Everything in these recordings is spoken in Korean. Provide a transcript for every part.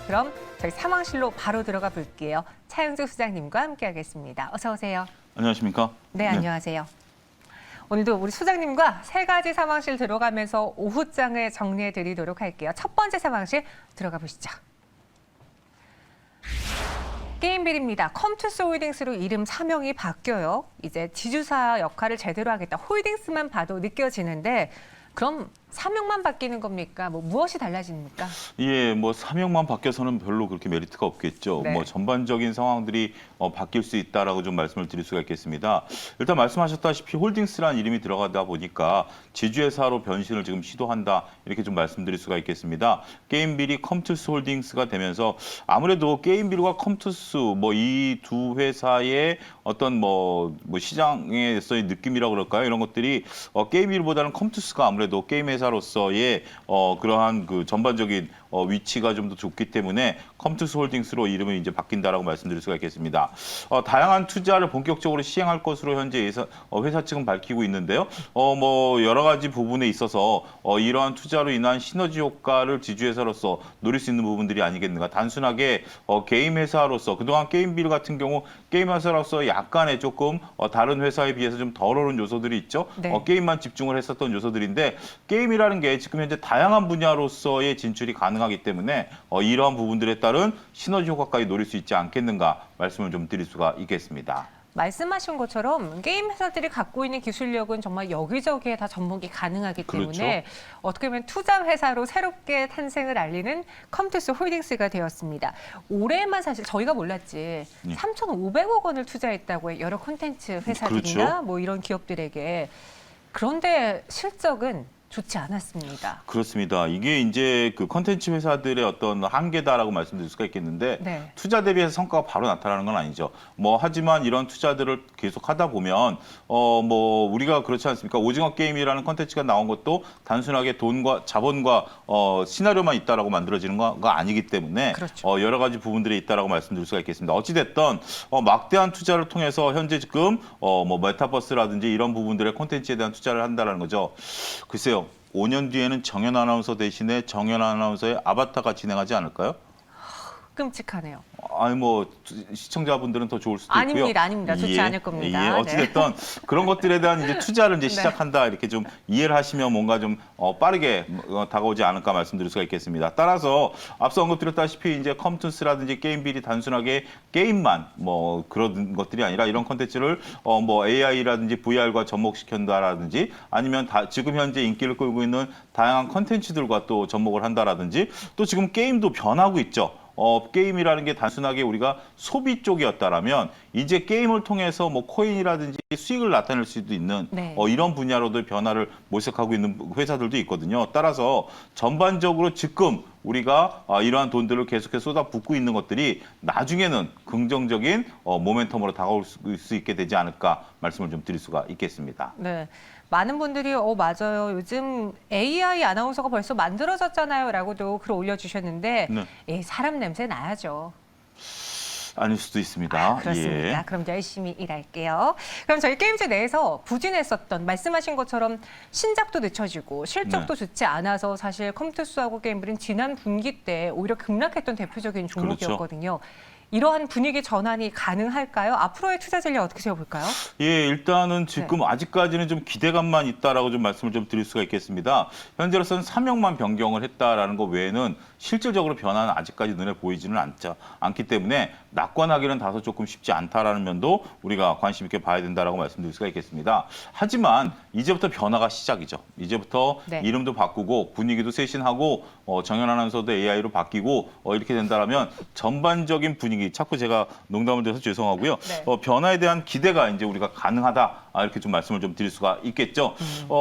그럼 저희 상황실로 바로 들어가 볼게요. 차영주 소장님과 함께하겠습니다. 어서 오세요. 안녕하십니까? 네, 안녕하세요. 오늘도 우리 소장님과 세 가지 상황실 들어가면서 오후장을 정리해 드리도록 할게요. 첫 번째 상황실 들어가 보시죠. 게임빌입니다. 컴투스 홀딩스로 이름 사명이 바뀌어요. 이제 지주사 역할을 제대로 하겠다. 홀딩스만 봐도 느껴지는데 그럼 사명만 바뀌는 겁니까? 무엇이 달라집니까? 예, 사명만 바뀌어서는 별로 그렇게 메리트가 없겠죠. 네. 전반적인 상황들이 바뀔 수 있다라고 좀 말씀을 드릴 수가 있겠습니다. 일단 말씀하셨다시피 홀딩스라는 이름이 들어가다 보니까 지주회사로 변신을 지금 시도한다 이렇게 좀 말씀드릴 수가 있겠습니다. 게임빌이 컴투스 홀딩스가 되면서 아무래도 게임빌과 컴투스 이 두 회사의 어떤 시장에서의 느낌이라고 그럴까요? 이런 것들이 게임빌보다는 컴투스가 아무래도 게임 회사로서의 그러한 그 전반적인 위치가 좀 더 좋기 때문에 컴투스 홀딩스로 이름이 이제 바뀐다라고 말씀드릴 수가 있겠습니다. 다양한 투자를 본격적으로 시행할 것으로 현재 회사 측은 밝히고 있는데요. 여러 가지 부분에 있어서 이러한 투자로 인한 시너지 효과를 지주회사로서 노릴 수 있는 부분들이 아니겠는가. 단순하게 게임 회사로서 그동안 게임빌 같은 경우 게임 회사로서 약간의 조금 다른 회사에 비해서 좀 덜 오른 요소들이 있죠. 네. 게임만 집중을 했었던 요소들인데 게임이라는 게 지금 현재 다양한 분야로서의 진출이 가능하기 때문에 이러한 부분들에 따른 시너지 효과까지 노릴 수 있지 않겠는가 말씀을 좀 드릴 수가 있겠습니다. 말씀하신 것처럼 게임 회사들이 갖고 있는 기술력은 정말 여기저기에 다 접목이 가능하기 때문에 그렇죠. 어떻게 보면 투자 회사로 새롭게 탄생을 알리는 컴투스 홀딩스가 되었습니다. 올해만 사실 저희가 몰랐지 3,500억 원을 투자했다고 해요. 여러 콘텐츠 회사들이나 그렇죠. 이런 기업들에게. 그런데 실적은 좋지 않았습니다. 그렇습니다. 이게 이제 그 컨텐츠 회사들의 어떤 한계다라고 말씀드릴 수가 있겠는데 네. 투자 대비해서 성과가 바로 나타나는 건 아니죠. 하지만 이런 투자들을 계속 하다 보면 우리가 그렇지 않습니까? 오징어 게임이라는 컨텐츠가 나온 것도 단순하게 돈과 자본과 시나리오만 있다라고 만들어지는 거가 아니기 때문에 그렇죠. 여러 가지 부분들이 있다라고 말씀드릴 수가 있겠습니다. 어찌 됐든 막대한 투자를 통해서 현재 지금 메타버스라든지 이런 부분들의 콘텐츠에 대한 투자를 한다라는 거죠. 글쎄요. 5년 뒤에는 정연 아나운서 대신에 정연 아나운서의 아바타가 진행하지 않을까요? 끔찍하네요. 아니 시청자분들은 더 좋을 수도 있고요. 아닙니다. 좋지 않을 겁니다. 예, 어찌됐든 그런 것들에 대한 이제 투자를 이제 네. 시작한다 이렇게 좀 이해를 하시면 뭔가 좀 빠르게 다가오지 않을까 말씀드릴 수가 있겠습니다. 따라서 앞서 언급드렸다시피 이제 컴투스라든지 게임빌이 단순하게 게임만 그런 것들이 아니라 이런 콘텐츠를 AI라든지 VR과 접목시킨다라든지 아니면 지금 현재 인기를 끌고 있는 다양한 콘텐츠들과 또 접목을 한다라든지 또 지금 게임도 변하고 있죠. 게임이라는 게 단순하게 우리가 소비 쪽이었다라면 이제 게임을 통해서 코인이라든지 수익을 나타낼 수도 있는 네. 이런 분야로도 변화를 모색하고 있는 회사들도 있거든요. 따라서 전반적으로 지금 우리가 이러한 돈들을 계속해서 쏟아붓고 있는 것들이 나중에는 긍정적인 모멘텀으로 다가올 수 있게 되지 않을까 말씀을 좀 드릴 수가 있겠습니다. 네. 많은 분들이 맞아요. 요즘 AI 아나운서가 벌써 만들어졌잖아요. 라고도 글 올려주셨는데 네. 사람 냄새 나야죠. 아닐 수도 있습니다. 그렇습니다. 예. 그럼 열심히 일할게요. 그럼 저희 게임즈 내에서 부진했었던 말씀하신 것처럼 신작도 늦춰지고 실적도 좋지 않아서 사실 컴투스하고 게임블은 지난 분기 때 오히려 급락했던 대표적인 종목이었거든요. 이러한 분위기 전환이 가능할까요? 앞으로의 투자 전략 어떻게 세워볼까요? 예, 일단은 지금 아직까지는 좀 기대감만 있다라고 좀 말씀을 좀 드릴 수가 있겠습니다. 현재로서는 사명만 변경을 했다라는 것 외에는 실질적으로 변화는 아직까지 눈에 보이지는 않기 때문에 낙관하기는 다소 조금 쉽지 않다라는 면도 우리가 관심 있게 봐야 된다라고 말씀드릴 수가 있겠습니다. 하지만 이제부터 변화가 시작이죠. 이제부터 이름도 바꾸고 분위기도 쇄신하고 정연 아나운서도 AI로 바뀌고 이렇게 된다라면 전반적인 분위기, 자꾸 제가 농담을 드려서 죄송하고요. 변화에 대한 기대가 이제 우리가 가능하다. 이렇게 좀 말씀을 좀 드릴 수가 있겠죠.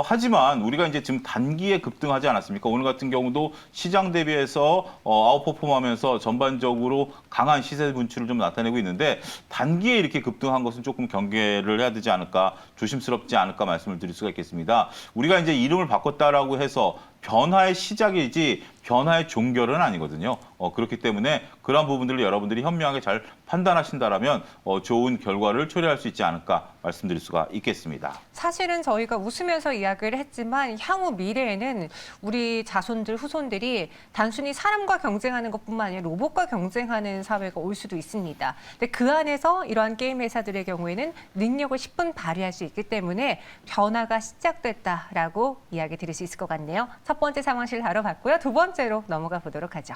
하지만 우리가 이제 지금 단기에 급등하지 않았습니까? 오늘 같은 경우도 시장 대비해서 아웃퍼폼하면서 전반적으로 강한 시세 분출을 좀 나타내고 있는데 단기에 이렇게 급등한 것은 조금 경계를 해야 되지 않을까, 조심스럽지 않을까 말씀을 드릴 수가 있겠습니다. 우리가 이제 이름을 바꿨다라고 해서 변화의 시작이지 변화의 종결은 아니거든요. 그렇기 때문에 그러한 부분들을 여러분들이 현명하게 잘 판단하신다라면 좋은 결과를 초래할 수 있지 않을까 말씀드릴 수가 있겠습니다. 사실은 저희가 웃으면서 이야기를 했지만 향후 미래에는 우리 자손들, 후손들이 단순히 사람과 경쟁하는 것뿐만 아니라 로봇과 경쟁하는 사회가 올 수도 있습니다. 근데 그 안에서 이러한 게임 회사들의 경우에는 능력을 10분 발휘할 수 있기 때문에 변화가 시작됐다라고 이야기 드릴 수 있을 것 같네요. 첫 번째 상황실 다뤄봤고요. 두 번째로 넘어가 보도록 하죠.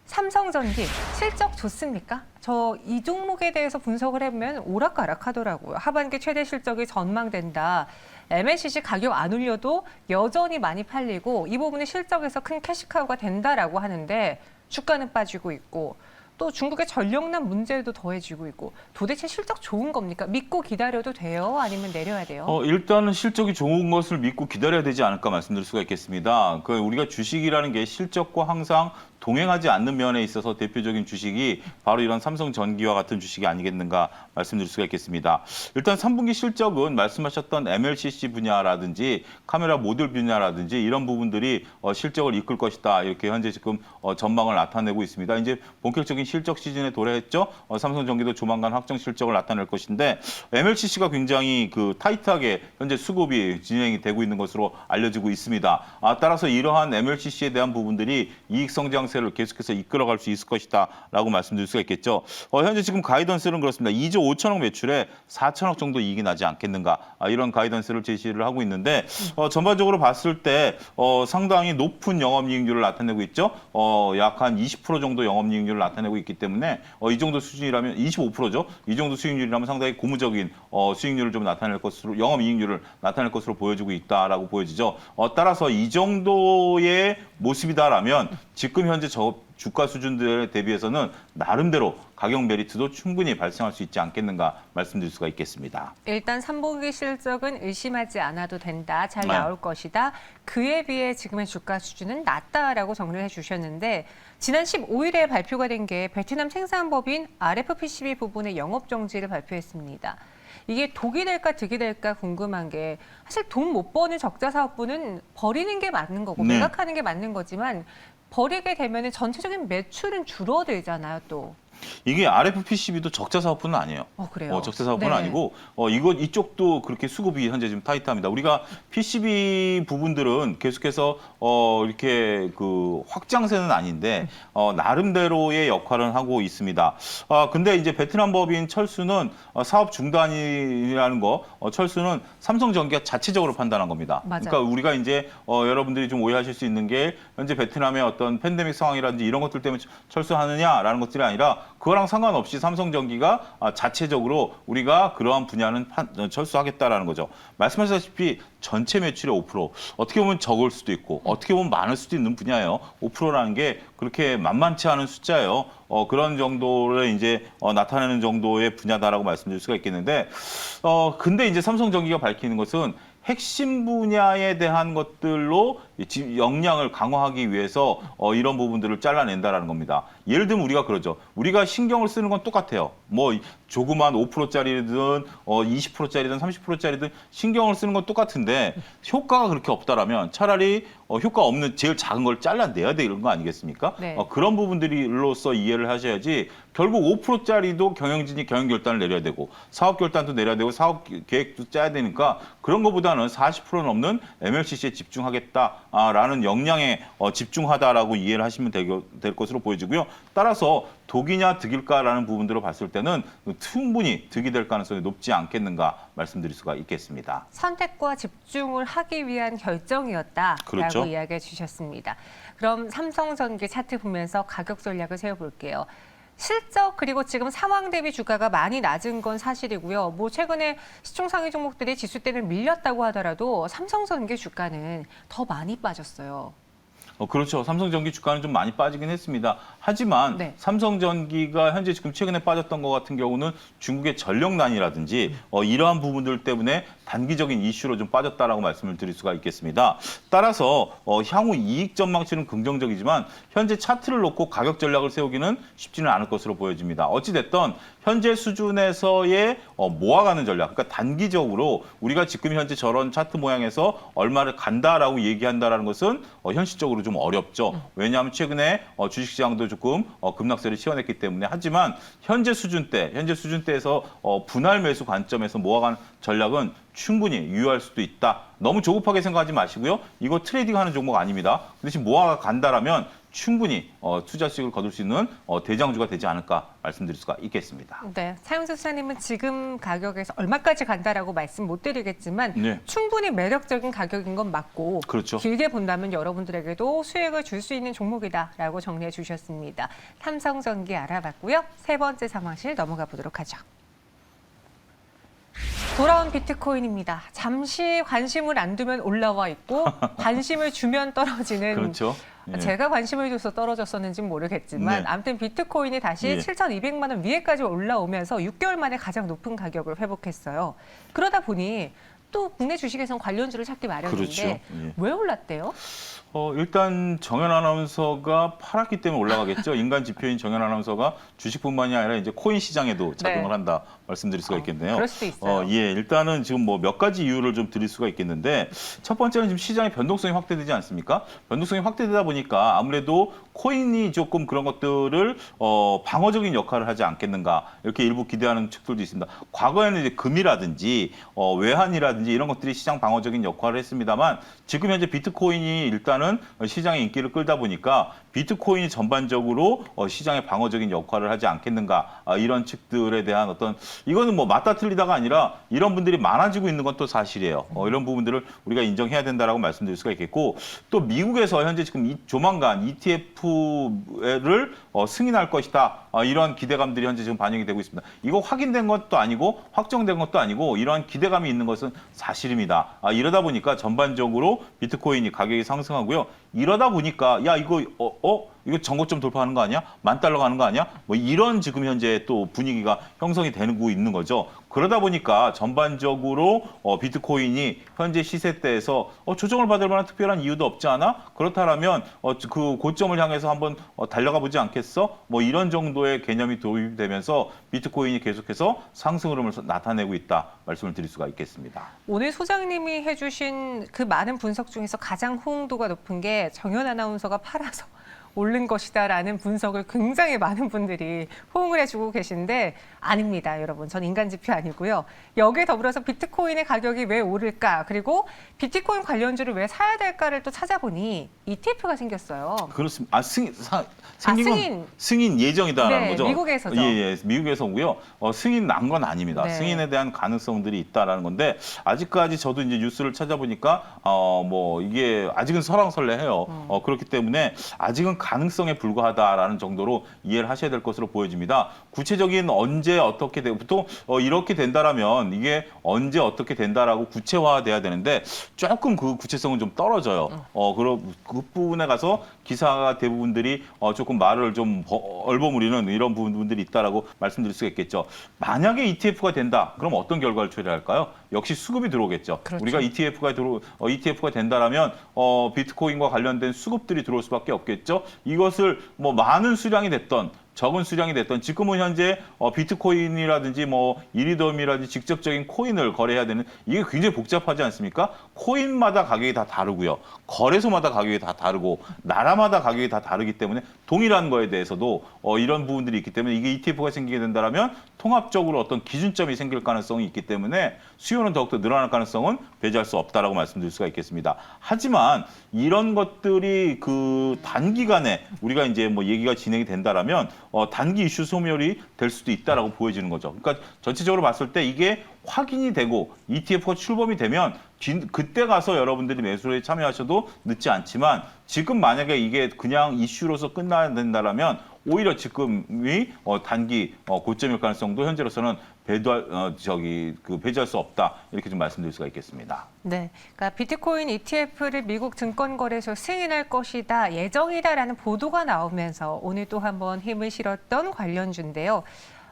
삼성전기 실적 좋습니까? 저 이 종목에 대해서 분석을 해보면 오락가락하더라고요. 하반기 최대 실적이 전망된다. MLCC 가격 안 올려도 여전히 많이 팔리고 이 부분은 실적에서 큰 캐시카우가 된다라고 하는데 주가는 빠지고 있고 또 중국의 전력난 문제도 더해지고 있고 도대체 실적 좋은 겁니까? 믿고 기다려도 돼요? 아니면 내려야 돼요? 일단은 실적이 좋은 것을 믿고 기다려야 되지 않을까 말씀드릴 수가 있겠습니다. 우리가 주식이라는 게 실적과 항상 동행하지 않는 면에 있어서 대표적인 주식이 바로 이런 삼성전기와 같은 주식이 아니겠는가 말씀드릴 수가 있겠습니다. 일단 3분기 실적은 말씀하셨던 MLCC 분야라든지 카메라 모듈 분야라든지 이런 부분들이 실적을 이끌 것이다. 이렇게 현재 지금 전망을 나타내고 있습니다. 이제 본격적인 실적 시즌에 도래했죠. 삼성전기도 조만간 확정 실적을 나타낼 것인데 MLCC가 굉장히 타이트하게 현재 수급이 진행이 되고 있는 것으로 알려지고 있습니다. 따라서 이러한 MLCC에 대한 부분들이 이익 성장세를 계속해서 이끌어갈 수 있을 것이다라고 말씀드릴 수가 있겠죠. 현재 지금 가이던스는 그렇습니다. 2조 5천억 매출에 4천억 정도 이익이 나지 않겠는가 이런 가이던스를 제시를 하고 있는데 전반적으로 봤을 때 상당히 높은 영업이익률을 나타내고 있죠. 약 한 20% 정도 영업이익률을 나타내고 있기 때문에 이 정도 수준이라면 25%죠. 이 정도 수익률이라면 상당히 고무적인 수익률을 좀 나타낼 것으로 영업이익률을 나타낼 것으로 보여지고 있다라고 보여지죠. 따라서 이 정도의 모습이다라면 지금 현재 주가 수준들에 대비해서는 나름대로 가격 메리트도 충분히 발생할 수 있지 않겠는가 말씀드릴 수가 있겠습니다. 일단 3분기 실적은 의심하지 않아도 된다. 잘 네. 나올 것이다. 그에 비해 지금의 주가 수준은 낮다라고 정리를 해주셨는데 지난 15일에 발표가 된 게 베트남 생산법인 RFPCB 부분의 영업정지를 발표했습니다. 이게 독이 될까 득이 될까 궁금한 게 사실 돈 못 버는 적자 사업부는 버리는 게 맞는 거고 네. 매각하는 게 맞는 거지만 버리게 되면 전체적인 매출은 줄어들잖아요 또. 이게 RFPCB도 적자 사업부는 아니에요. 그래요? 적자 사업부는 네. 아니고 이쪽도 그렇게 수급이 현재 지금 타이트합니다. 우리가 PCB 부분들은 계속해서 이렇게 확장세는 아닌데 나름대로의 역할을 하고 있습니다. 근데 이제 베트남 법인 철수는 사업 중단이라는 철수는 삼성전기가 자체적으로 판단한 겁니다. 맞아요. 그러니까 우리가 이제 여러분들이 좀 오해하실 수 있는 게 현재 베트남의 어떤 팬데믹 상황이라든지 이런 것들 때문에 철수하느냐라는 것들이 아니라 그거랑 상관없이 삼성전기가 자체적으로 우리가 그러한 분야는 철수하겠다라는 거죠. 말씀하셨다시피 전체 매출의 5% 어떻게 보면 적을 수도 있고 어떻게 보면 많을 수도 있는 분야예요. 5%라는 게 그렇게 만만치 않은 숫자예요. 그런 정도를 이제 나타내는 정도의 분야다라고 말씀드릴 수가 있겠는데 근데 이제 삼성전기가 밝히는 것은 핵심 분야에 대한 것들로 역량을 강화하기 위해서 이런 부분들을 잘라낸다라는 겁니다. 예를 들면 우리가 그러죠. 우리가 신경을 쓰는 건 똑같아요. 조그만 5%짜리든 20%짜리든 30%짜리든 신경을 쓰는 건 똑같은데 효과가 그렇게 없다라면 차라리 효과 없는 제일 작은 걸 잘라내야 되는 거 아니겠습니까? 네. 그런 부분들로서 이해를 하셔야지 결국 5%짜리도 경영진이 경영 결단을 내려야 되고 사업 결단도 내려야 되고 사업 계획도 짜야 되니까 그런 것보다는 40% 넘는 MLCC에 집중하겠다라는 역량에 집중하다라고 이해를 하시면 될 것으로 보여지고요. 따라서 독이냐 득일까라는 부분들을 봤을 때는 충분히 득이 될 가능성이 높지 않겠는가 말씀드릴 수가 있겠습니다. 선택과 집중을 하기 위한 결정이었다라고 그렇죠. 이야기해 주셨습니다. 그럼 삼성전기 차트 보면서 가격 전략을 세워볼게요. 실적 그리고 지금 상황 대비 주가가 많이 낮은 건 사실이고요. 최근에 시총 상위 종목들이 지수 때는 밀렸다고 하더라도 삼성전기 주가는 더 많이 빠졌어요. 그렇죠. 삼성전기 주가는 좀 많이 빠지긴 했습니다. 하지만 네. 삼성전기가 현재 지금 최근에 빠졌던 것 같은 경우는 중국의 전력난이라든지 이러한 부분들 때문에 단기적인 이슈로 좀 빠졌다라고 말씀을 드릴 수가 있겠습니다. 따라서 향후 이익 전망치는 긍정적이지만 현재 차트를 놓고 가격 전략을 세우기는 쉽지는 않을 것으로 보여집니다. 어찌됐든 현재 수준에서의 모아가는 전략, 그러니까 단기적으로 우리가 지금 현재 저런 차트 모양에서 얼마를 간다라고 얘기한다라는 것은 현실적으로 좀 어렵죠. 왜냐하면 최근에 주식시장도 조금 급락세를 시현했기 때문에. 하지만 현재 수준대에서 분할 매수 관점에서 모아간 전략은 충분히 유효할 수도 있다. 너무 조급하게 생각하지 마시고요. 이거 트레이딩하는 종목 아닙니다. 그 대신 모아가 간다라면 충분히 투자 수익을 거둘 수 있는 대장주가 되지 않을까 말씀드릴 수가 있겠습니다. 네, 차용수 수사님은 지금 가격에서 얼마까지 간다라고 말씀 못 드리겠지만 네. 충분히 매력적인 가격인 건 맞고 그렇죠. 길게 본다면 여러분들에게도 수익을 줄 수 있는 종목이다라고 정리해 주셨습니다. 삼성전기 알아봤고요. 세 번째 상황실 넘어가 보도록 하죠. 돌아온 비트코인입니다. 잠시 관심을 안 두면 올라와 있고 관심을 주면 떨어지는 그렇죠. 예. 제가 관심을 줘서 떨어졌었는지는 모르겠지만 네. 아무튼 비트코인이 다시 예. 7,200만 원 위에까지 올라오면서 6개월 만에 가장 높은 가격을 회복했어요. 그러다 보니 또 국내 주식에선 관련주를 찾기 마련인데 그렇죠. 예. 왜 올랐대요? 일단 정현 아나운서가 팔았기 때문에 올라가겠죠. 인간 지표인 정현 아나운서가 주식뿐만이 아니라 이제 코인 시장에도 작용을 네. 한다 말씀드릴 수가 있겠네요. 그럴 수도 있어요. 예, 일단은 지금 뭐 몇 가지 이유를 좀 드릴 수가 있겠는데 첫 번째는 지금 시장의 변동성이 확대되지 않습니까? 변동성이 확대되다 보니까 아무래도 코인이 조금 그런 것들을 방어적인 역할을 하지 않겠는가 이렇게 일부 기대하는 측들도 있습니다. 과거에는 이제 금이라든지 외환이라든지 이런 것들이 시장 방어적인 역할을 했습니다만 지금 현재 비트코인이 일단은 시장의 인기를 끌다 보니까 비트코인이 전반적으로 시장의 방어적인 역할을 하지 않겠는가 이런 측들에 대한 어떤 이거는 뭐 맞다 틀리다가 아니라 이런 분들이 많아지고 있는 건 또 사실이에요. 이런 부분들을 우리가 인정해야 된다라고 말씀드릴 수가 있겠고 또 미국에서 현재 지금 조만간 ETF를 승인할 것이다. 이러한 기대감들이 현재 지금 반영이 되고 있습니다. 이거 확인된 것도 아니고 확정된 것도 아니고 이러한 기대감이 있는 것은 사실입니다. 이러다 보니까 전반적으로 비트코인이 가격이 상승하고요. 이러다 보니까 야 이거 이거 전고점 돌파하는 거 아니야? $10,000 가는 거 아니야? 뭐 이런 지금 현재 또 분위기가 형성이 되고 있는 거죠. 그러다 보니까 전반적으로 비트코인이 현재 시세대에서 조정을 받을 만한 특별한 이유도 없지 않아? 그렇다면 그 고점을 향해서 한번 달려가 보지 않겠어? 뭐 이런 정도의 개념이 도입되면서 비트코인이 계속해서 상승 흐름을 나타내고 있다 말씀을 드릴 수가 있겠습니다. 오늘 소장님이 해주신 그 많은 분석 중에서 가장 호응도가 높은 게 정현 아나운서가 팔아서 오른 것이다라는 분석을 굉장히 많은 분들이 호응을 해주고 계신데 아닙니다, 여러분. 전 인간 지표 아니고요. 여기에 더불어서 비트코인의 가격이 왜 오를까? 그리고 비트코인 관련주를 왜 사야 될까를 또 찾아보니 ETF가 생겼어요. 그렇습니다. 생긴 건 승인 예정이다라는 네, 거죠. 미국에서죠. 예, 미국에서고요. 승인 난 건 아닙니다. 네. 승인에 대한 가능성들이 있다라는 건데 아직까지 저도 이제 뉴스를 찾아보니까 뭐 이게 아직은 설왕설래해요. 그렇기 때문에 아직은 가능성에 불과하다라는 정도로 이해를 하셔야 될 것으로 보여집니다. 구체적인 언제 어떻게 되고 보통 이렇게 된다라면 이게 언제 어떻게 된다라고 구체화돼야 되는데 조금 그 구체성은 좀 떨어져요. 그 부분에 가서 기사가 대부분들이 조금 말을 좀 얼버무리는 이런 부분들이 있다라고 말씀드릴 수가 있겠죠. 만약에 ETF가 된다, 그럼 어떤 결과를 초래할까요? 역시 수급이 들어오겠죠. 그렇죠. 우리가 ETF가 된다라면 비트코인과 관련된 수급들이 들어올 수밖에 없겠죠. 이것을 뭐 많은 수량이 됐던 적은 수량이 됐던 지금은 현재 비트코인이라든지 뭐 이리듐이라든지 직접적인 코인을 거래해야 되는 이게 굉장히 복잡하지 않습니까? 코인마다 가격이 다 다르고요. 거래소마다 가격이 다 다르고 나라마다 가격이 다 다르기 때문에 동일한 거에 대해서도 이런 부분들이 있기 때문에 이게 ETF가 생기게 된다면 통합적으로 어떤 기준점이 생길 가능성이 있기 때문에 수요는 더욱더 늘어날 가능성은 배제할 수 없다라고 말씀드릴 수가 있겠습니다. 하지만 이런 것들이 그 단기간에 우리가 이제 뭐 얘기가 진행이 된다라면 단기 이슈 소멸이 될 수도 있다라고 보여지는 거죠. 그러니까 전체적으로 봤을 때 이게 확인이 되고 ETF가 출범이 되면 그때 가서 여러분들이 매수에 참여하셔도 늦지 않지만 지금 만약에 이게 그냥 이슈로서 끝나야 된다라면 오히려 지금이 단기 고점일 가능성도 현재로서는 배제할 수 없다 이렇게 좀 말씀드릴 수가 있겠습니다. 네, 그러니까 비트코인 ETF를 미국 증권거래소 승인할 것이다 예정이다라는 보도가 나오면서 오늘 또 한번 힘을 실었던 관련주인데요.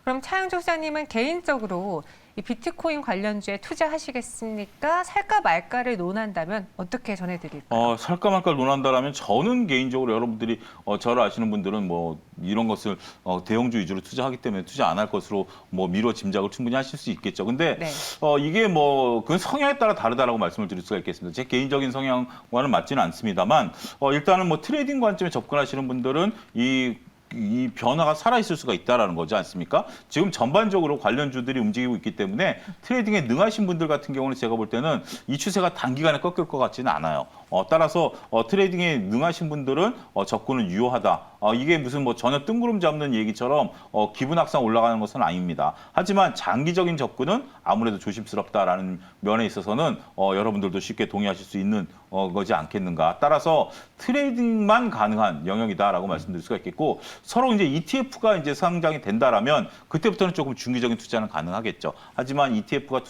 그럼 차영주 소장님은 개인적으로 이 비트코인 관련주에 투자하시겠습니까? 살까 말까를 논한다면 어떻게 전해드릴까요? 살까 말까 논한다라면 저는 개인적으로 여러분들이 저를 아시는 분들은 뭐 이런 것을 대형주 위주로 투자하기 때문에 투자 안 할 것으로 뭐 미뤄 짐작을 충분히 하실 수 있겠죠. 근데 네. 이게 뭐 그건 성향에 따라 다르다라고 말씀을 드릴 수가 있겠습니다. 제 개인적인 성향과는 맞지는 않습니다만 일단은 뭐 트레이딩 관점에 접근하시는 분들은 이 변화가 살아있을 수가 있다라는 거지 않습니까? 지금 전반적으로 관련주들이 움직이고 있기 때문에 트레이딩에 능하신 분들 같은 경우는 제가 볼 때는 이 추세가 단기간에 꺾일 것 같지는 않아요. 따라서 트레이딩에 능하신 분들은 접근은 유효하다. 이게 무슨 뭐 전혀 뜬구름 잡는 얘기처럼 기분 악상 올라가는 것은 아닙니다. 하지만 장기적인 접근은 아무래도 조심스럽다라는 면에 있어서는 여러분들도 쉽게 동의하실 수 있는 거지 않겠는가. 따라서 트레이딩만 가능한 영역이다라고 말씀드릴 수가 있겠고 서로 이제 ETF가 이제 상장이 된다라면 그때부터는 조금 중기적인 투자는 가능하겠죠. 하지만 ETF가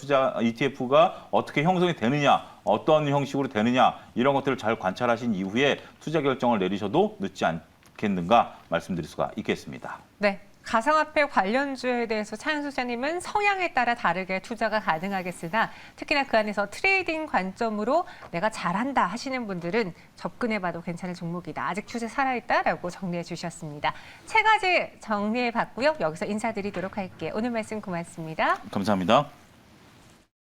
어떻게 형성이 되느냐, 어떤 형식으로 되느냐 이런 것들을 잘 관찰하신 이후에 투자 결정을 내리셔도 늦지 않겠는가 말씀드릴 수가 있겠습니다. 네. 가상화폐 관련주에 대해서 차영수 소장님은 성향에 따라 다르게 투자가 가능하겠으나 특히나 그 안에서 트레이딩 관점으로 내가 잘한다 하시는 분들은 접근해봐도 괜찮은 종목이다. 아직 추세 살아있다라고 정리해 주셨습니다. 세 가지 정리해봤고요. 여기서 인사드리도록 할게요. 오늘 말씀 고맙습니다. 감사합니다.